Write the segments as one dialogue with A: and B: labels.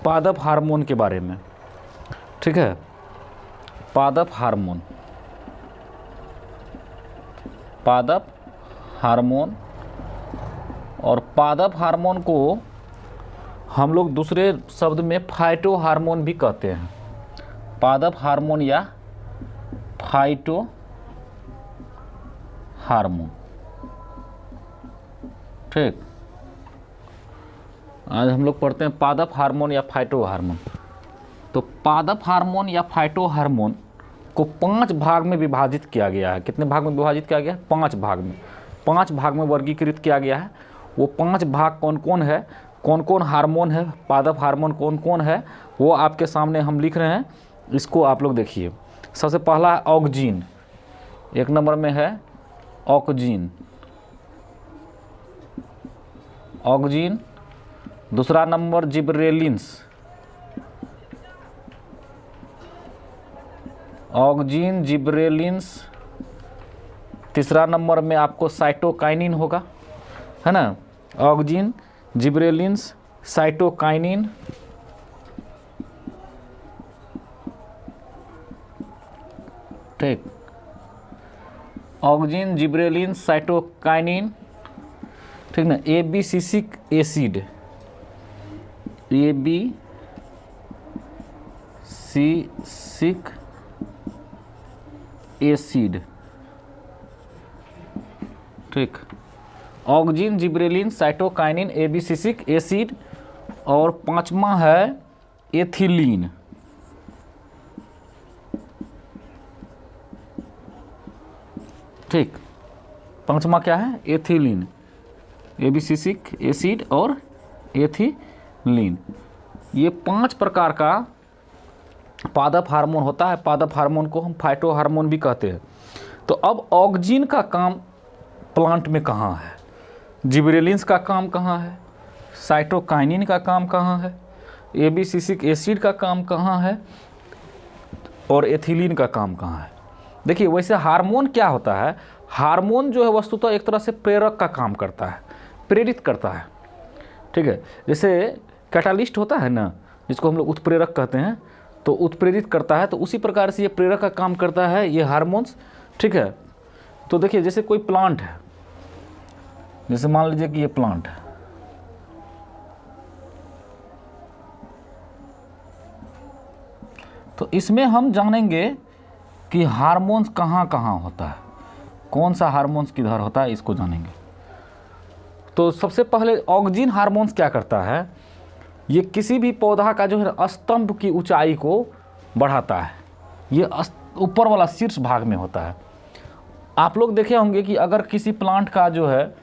A: पादप हार्मोन के बारे में, ठीक है। पादप हार्मोन, पादप हार्मोन, और पादप हार्मोन को हम लोग दूसरे शब्द में फाइटो हार्मोन भी कहते हैं। पादप हार्मोन या फाइटो हार्मोन, ठीक। आज हम लोग पढ़ते हैं पादप हार्मोन या फाइटो हार्मोन। तो पादप हार्मोन या फाइटो हार्मोन को 5 भाग में विभाजित किया गया है। कितने भाग में विभाजित किया गया है? 5 भाग में। 5 भाग में वर्गीकृत किया गया है। वो 5 भाग कौन कौन है, कौन कौन हार्मोन है, पादप हार्मोन कौन कौन है, वो आपके सामने हम लिख रहे हैं। इसको आप लोग देखिए। सबसे पहला है ऑक्जीन, 1 नंबर में है ऑक्जीन, ऑक्जीन। दूसरा नंबर जिब्रेलिन्स, ऑक्जीन जिब्रेलिन्स। तीसरा नंबर में आपको साइटोकाइनिन होगा, है ना। Auxin gibberellins cytokinin. ठीक, ऑक्जीन जिब्रेलिन्स साइटोकाइनिन, ठीक ना। एबीसिसिक एसिड, एबीसिसिक एसिड, ठीक। Auxin gibberellin cytokinin एबीसिसिक acid. और 5वां है एथिलीन, ठीक। 5वां क्या है? एथिलीन, एबीसिसिक एसिड और एथिलीन। ये 5 प्रकार का पादप हार्मोन होता है। पादप हार्मोन को हम फाइटो हार्मोन भी कहते हैं। तो अब ऑक्जीन का काम प्लांट में कहाँ है, जिब्रेलिन्स का काम कहाँ है, साइटोकाइनिन का काम कहाँ है, एबीसिसिक एसिड का काम कहाँ है, और एथिलीन का काम कहाँ है। देखिए, वैसे हार्मोन क्या होता है? हार्मोन जो है वस्तुतः एक तरह से प्रेरक का काम करता है, प्रेरित करता है, ठीक है। जैसे कैटालिस्ट होता है ना, जिसको हम लोग उत्प्रेरक कहते हैं, तो उत्प्रेरित करता है। तो उसी प्रकार से ये प्रेरक का काम करता है, ये हार्मोन्स, ठीक है। तो देखिए, जैसे कोई प्लांट है, जैसे मान लीजिए कि ये प्लांट है, तो इसमें हम जानेंगे कि हार्मोन्स कहाँ कहाँ होता है, कौन सा हार्मोन्स किधर होता है, इसको जानेंगे। तो सबसे पहले ऑक्जीन हार्मोन्स क्या करता है? ये किसी भी पौधा का जो है स्तंभ की ऊंचाई को बढ़ाता है। ये ऊपर वाला शीर्ष भाग में होता है। आप लोग देखे होंगे कि अगर किसी प्लांट का जो है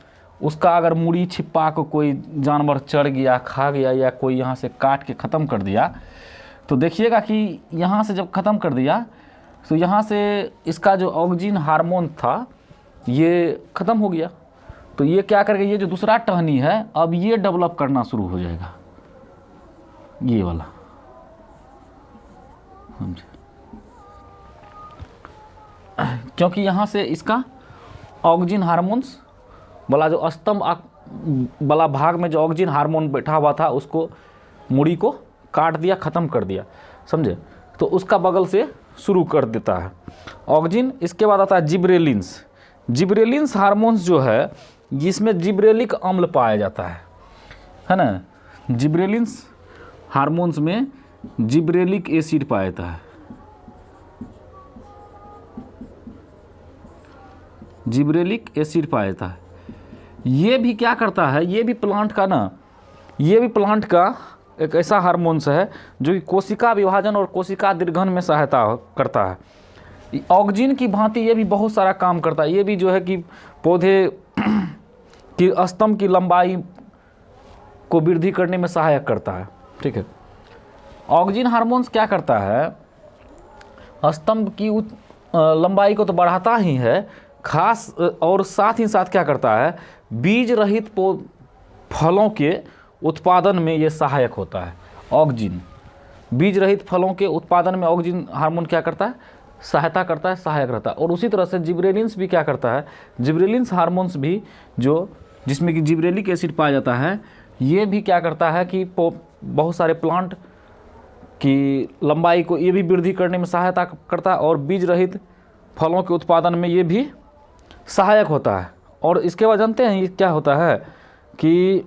A: उसका अगर मूड़ी छिपा को कोई जानवर चढ़ गया, खा गया, या कोई यहाँ से काट के ख़त्म कर दिया, तो देखिएगा कि यहाँ से जब ख़त्म कर दिया तो यहाँ से इसका जो ऑक्जीन हार्मोन था ये ख़त्म हो गया। तो ये क्या करेगा, ये जो दूसरा टहनी है अब ये डेवलप करना शुरू हो जाएगा, ये वाला, समझे। क्योंकि यहाँ से इसका ऑक्जीन हार्मोन्स वाला जो स्तंभ वाला भाग में जो ऑक्जीन हार्मोन बैठा हुआ था उसको मुड़ी को काट दिया, ख़त्म कर दिया, समझे। तो उसका बगल से शुरू कर देता है ऑक्जीन। इसके बाद आता है जिब्रेलिन्स। जिब्रेलिन्स हार्मोन्स जो है जिसमें जिब्रेलिक अम्ल पाया जाता है ना। जिब्रेलिन्स हार्मोन्स में जिब्रेलिक एसिड पाया जाता है, जिब्रेलिक एसिड पाया जाता है। ये भी क्या करता है, ये भी प्लांट का ना, ये भी प्लांट का एक ऐसा हार्मोन्स है जो कि कोशिका विभाजन और कोशिका दीर्घन में सहायता करता है। ऑक्जीन की भांति ये भी बहुत सारा काम करता है। ये भी जो है कि पौधे की स्तंभ की लंबाई को वृद्धि करने में सहायक करता है, ठीक है। ऑक्जीन हार्मोन्स क्या करता है, स्तंभ की लंबाई को तो बढ़ाता ही है, खास और साथ ही साथ क्या करता है, बीज रहित फलों के उत्पादन में ये सहायक होता है। ऑक्जीन बीज रहित फलों के उत्पादन में ऑक्जीन हार्मोन क्या करता है, सहायता करता है, सहायक रहता है। और उसी तरह से जिब्रेलिन्स भी क्या करता है, जिब्रेलिन्स हार्मोन्स भी जो जिसमें कि जिब्रेलिक एसिड पाया जाता है, ये भी क्या करता है कि बहुत सारे प्लांट की लंबाई को ये भी वृद्धि करने में सहायता करता है और बीज रहित फलों के उत्पादन में ये भी सहायक होता है। और इसके बाद जानते हैं ये क्या होता है कि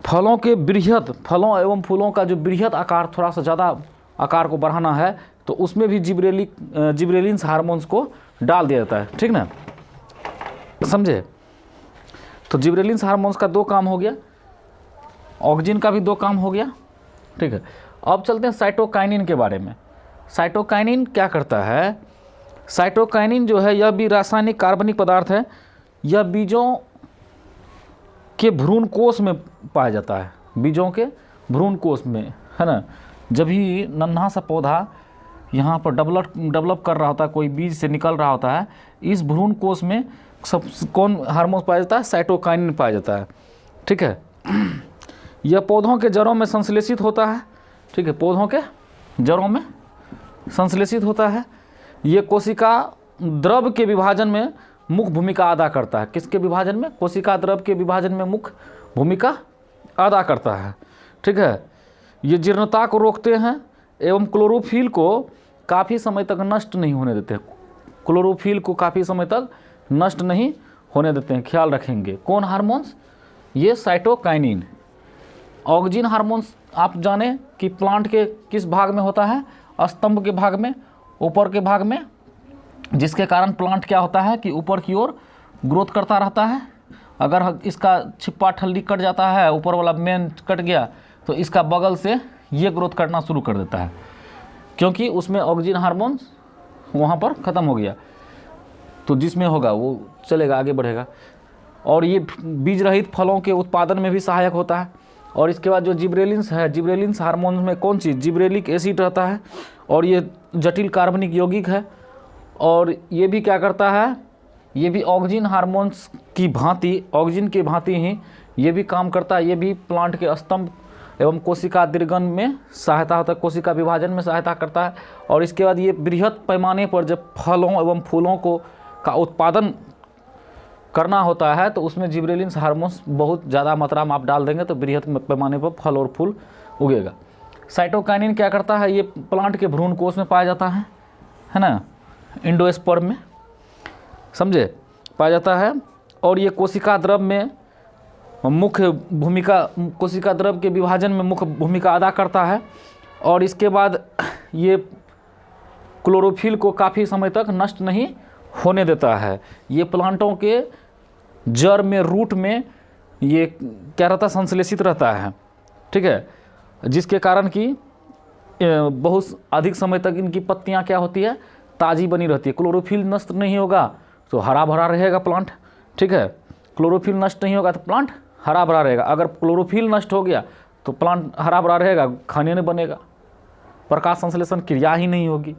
A: फलों एवं फूलों का जो बृहद आकार, थोड़ा सा ज़्यादा आकार को बढ़ाना है तो उसमें भी जिब्रेलिन्स हार्मोन्स को डाल दिया जाता है। ठीक ना, समझे? तो जिब्रेलिन्स हार्मोन्स का 2 काम हो गया, ऑक्सिन का भी 2 काम हो गया। ठीक है, अब चलते हैं साइटोकाइनिन के बारे में। साइटोकाइनिन क्या करता है? साइटोकाइनिन जो है यह भी रासायनिक कार्बनिक पदार्थ है। यह बीजों के भ्रूण कोश में पाया जाता है, बीजों के भ्रूण कोश में, है ना। जब भी नन्हा सा पौधा यहाँ पर डेवलप कर रहा होता है, कोई बीज से निकल रहा होता है, इस भ्रूण कोश में सब कौन हार्मोन पाया जाता है? साइटोकाइनिन पाया जाता है। ठीक है, यह पौधों के जड़ों में संश्लेषित होता है। ठीक है, पौधों के जड़ों में संश्लेषित होता है। ये कोशिका द्रव के विभाजन में मुख्य भूमिका अदा करता है। किसके विभाजन में? कोशिका द्रव के विभाजन में मुख्य भूमिका अदा करता है। ठीक है, ये जीर्णता को रोकते हैं एवं क्लोरोफिल को काफ़ी समय तक नष्ट नहीं होने देते। क्लोरोफिल को काफ़ी समय तक नष्ट नहीं होने देते हैं, ख्याल रखेंगे। कौन हार्मोन्स? ये साइटोकाइनिन। ऑक्सिन हार्मोन्स आप जाने कि प्लांट के किस भाग में होता है? स्तंभ के भाग में, ऊपर के भाग में, जिसके कारण प्लांट क्या होता है कि ऊपर की ओर ग्रोथ करता रहता है। अगर इसका छिप्पा ठल्ली कट जाता है, ऊपर वाला मेन कट गया, तो इसका बगल से ये ग्रोथ करना शुरू कर देता है, क्योंकि उसमें ऑक्सिन हार्मोन्स वहाँ पर ख़त्म हो गया। तो जिसमें होगा वो चलेगा, आगे बढ़ेगा। और ये बीज रहित फलों के उत्पादन में भी सहायक होता है। और इसके बाद जो जिब्रेलिन्स है, जिब्रेलिन्स हार्मोन में कौन चीज़? जिब्रेलिक एसिड रहता है और ये जटिल कार्बनिक यौगिक है। और ये भी क्या करता है? ये भी ऑक्सिन हार्मोन्स की भांति, ऑक्सिन की भांति ही ये भी काम करता है। ये भी प्लांट के स्तंभ एवं कोशिका दीर्घन में सहायता होता है, कोशिका विभाजन में सहायता करता है। और इसके बाद ये बृहद पैमाने पर जब फलों एवं फूलों का उत्पादन करना होता है तो उसमें जिब्रेलिन्स हार्मोन्स बहुत ज़्यादा मात्रा में आप डाल देंगे तो बृहद पैमाने पर फल और फूल उगेगा। साइटोकाइनिन क्या करता है? ये प्लांट के भ्रूण कोश में पाया जाता है ना, एंडोस्पर्म में, समझे, पाया जाता है। और ये कोशिका द्रव में मुख्य भूमिका, कोशिका द्रव के विभाजन में मुख्य भूमिका अदा करता है। और इसके बाद ये क्लोरोफिल को काफ़ी समय तक नष्ट नहीं होने देता है। ये प्लांटों के जड़ में, रूट में ये क्या रहता है? संश्लेषित रहता है। ठीक है, जिसके कारण कि बहुत अधिक समय तक इनकी पत्तियां क्या होती है? ताज़ी बनी रहती है। क्लोरोफिल नष्ट नहीं होगा तो हरा भरा रहेगा प्लांट। ठीक है, क्लोरोफिल नष्ट नहीं होगा तो प्लांट हरा भरा रहेगा। अगर क्लोरोफिल नष्ट हो गया तो प्लांट हरा भरा रहेगा, खाने नहीं बनेगा, प्रकाश संश्लेषण क्रिया ही नहीं होगी।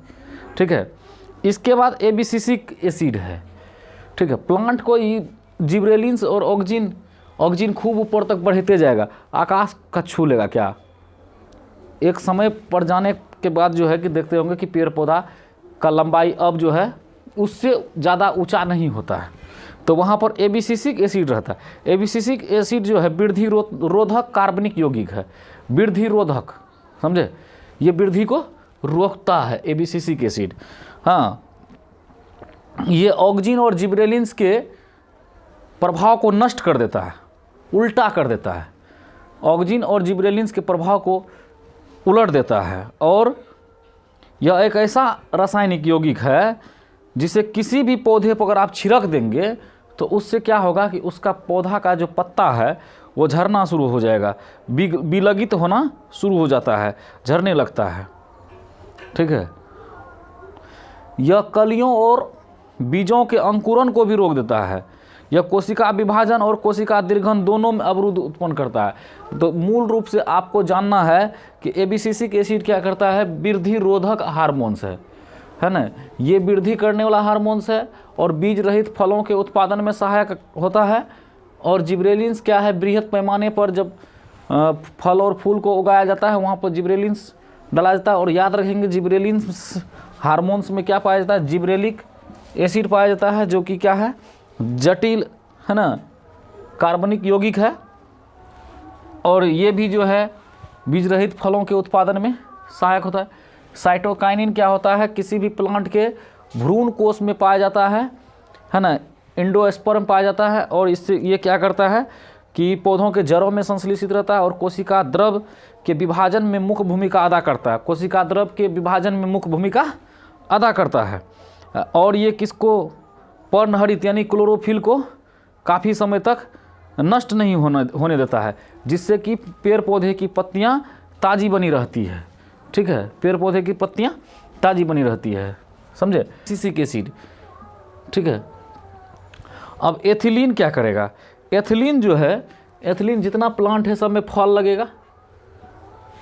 A: ठीक है, इसके बाद एबिसिसिक एसिड है। ठीक है, प्लांट को जिब्रेलिन्स और ऑक्सिन खूब ऊपर तक बढ़ते जाएगा, आकाश का छू लेगा। क्या एक समय पर जाने के बाद जो है कि देखते होंगे कि पेड़ पौधा का लंबाई अब जो है उससे ज़्यादा ऊंचा नहीं होता है, तो वहाँ पर एबिसिसिक एसिड रहता है। एबिसिसिक एसिड जो है वृद्धि रोधक कार्बनिक यौगिक है, वृद्धि रोधक, समझे, ये वृद्धि को रोकता है एबिसिसिक एसिड। हाँ, ये ऑक्सिन और जिब्रेलिन्स के प्रभाव को नष्ट कर देता है, उल्टा कर देता है। ऑक्सिन और जिब्रेलिन्स के प्रभाव को उलट देता है। और यह एक ऐसा रासायनिक यौगिक है जिसे किसी भी पौधे पर अगर आप छिड़क देंगे तो उससे क्या होगा कि उसका पौधा का जो पत्ता है वो झरना शुरू हो जाएगा, विलगित होना शुरू हो जाता है, झरने लगता है। ठीक है, यह कलियों और बीजों के अंकुरन को भी रोक देता है। यह कोशिका विभाजन और कोशिका दीर्घन दोनों में अवरुद्ध उत्पन्न करता है। तो मूल रूप से आपको जानना है कि एबिसिसिक एसिड क्या करता है? वृद्धि रोधक हार्मोन्स है ना, ये वृद्धि करने वाला हार्मोन्स है और बीज रहित फलों के उत्पादन में सहायक होता है। और जिब्रेलिन्स क्या है? बृहद पैमाने पर जब फल और फूल को उगाया जाता है वहाँ पर जिब्रेलिन्स डाला जाता है। और याद रखेंगे जिब्रेलिन्स हार्मोन्स में क्या पाया जाता है? जिब्रेलिक एसिड पाया जाता है, जो कि क्या है? जटिल, है ना, कार्बनिक यौगिक है। और ये भी जो है बीज रहित फलों के उत्पादन में सहायक होता है। साइटोकाइनिन क्या होता है, किसी भी प्लांट के भ्रूण कोष में पाया जाता है ना, एंडोस्पर्म पाया जाता है, और इससे ये क्या करता है कि पौधों के जड़ों में संश्लेषित रहता है और कोशिका द्रव के विभाजन में मुख्य भूमिका अदा करता है। कोशिका द्रव के विभाजन में मुख्य भूमिका अदा करता है। और ये किसको, पर्णहरित यानी क्लोरोफिल को काफ़ी समय तक नष्ट नहीं होने देता है, जिससे कि पेड़ पौधे की पत्तियां ताज़ी बनी रहती है। ठीक है, पेड़ पौधे की पत्तियां ताज़ी बनी रहती है, समझे। सिसिक एसिड, ठीक है। अब एथिलीन क्या करेगा, एथिलीन जो है, एथिलीन जितना प्लांट है सब में फल लगेगा,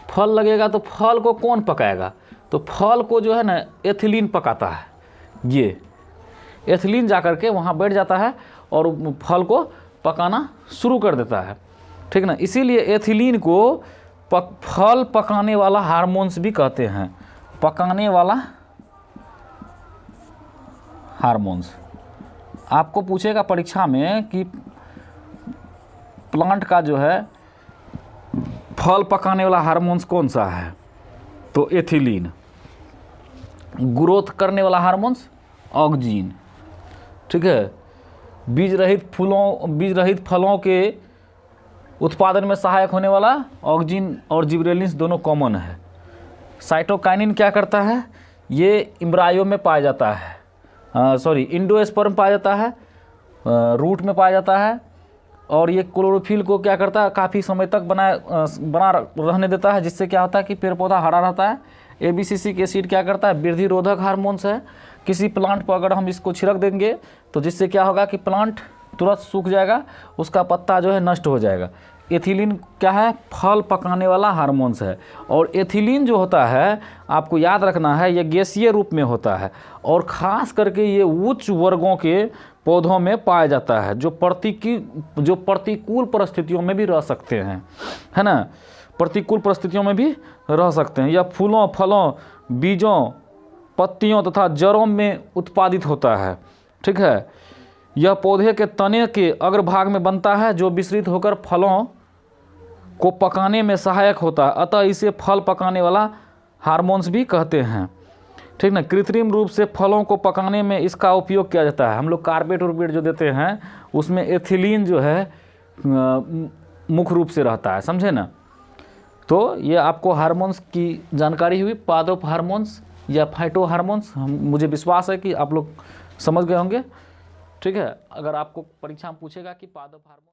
A: फल लगेगा तो फल को कौन पकाएगा, तो फल को जो है ना एथिलीन पकाता है। ये एथिलीन जा कर के वहाँ बैठ जाता है और फल को पकाना शुरू कर देता है, ठीक ना। इसीलिए एथिलीन को फल पकाने वाला हार्मोन्स भी कहते हैं, पकाने वाला हार्मोन्स। आपको पूछेगा परीक्षा में कि प्लांट का जो है फल पकाने वाला हार्मोन्स कौन सा है, तो एथिलीन। ग्रोथ करने वाला हार्मोन्स ऑक्जिन, ठीक है। बीज रहित फलों के उत्पादन में सहायक होने वाला ऑक्जिन और जिबरेलिन्स दोनों कॉमन है। साइटोकाइनिन क्या करता है, ये एम्ब्रायो में पाया जाता है, इंडोस्पर्म पाया जाता है, रूट में पाया जाता है, और ये क्लोरोफिल को क्या करता है, काफ़ी समय तक बना रहने देता है, जिससे क्या होता है कि पेड़ पौधा हरा रहता है। एबीसिसिक एसिड क्या करता है, वृद्धि रोधक हार्मोन्स है। किसी प्लांट पर अगर हम इसको छिड़क देंगे तो जिससे क्या होगा कि प्लांट तुरंत सूख जाएगा, उसका पत्ता जो है नष्ट हो जाएगा। एथिलीन क्या है, फल पकाने वाला हार्मोन्स है। और एथिलीन जो होता है, आपको याद रखना है, ये गैसीय रूप में होता है और ख़ास करके ये उच्च वर्गों के पौधों में पाया जाता है, जो प्रतिकूल परिस्थितियों में भी रह सकते हैं, है ना, प्रतिकूल परिस्थितियों में भी रह सकते हैं। यह फूलों, फलों, बीजों, पत्तियों तथा जड़ों में उत्पादित होता है, ठीक है। यह पौधे के तने के अग्रभाग में बनता है, जो विस्तृत होकर फलों को पकाने में सहायक होता है, अतः इसे फल पकाने वाला हार्मोन्स भी कहते हैं, ठीक ना। कृत्रिम रूप से फलों को पकाने में इसका उपयोग किया जाता है। हम लोग कार्बेट उर्बेट जो देते हैं उसमें एथिलीन जो है मुख्य रूप से रहता है, समझे ना। तो ये आपको हार्मोन्स की जानकारी हुई, पादप हार्मोन्स या फाइटो हार्मोन्स। मुझे विश्वास है कि आप लोग समझ गए होंगे, ठीक है। अगर आपको परीक्षा में पूछेगा कि पादप हार्मोन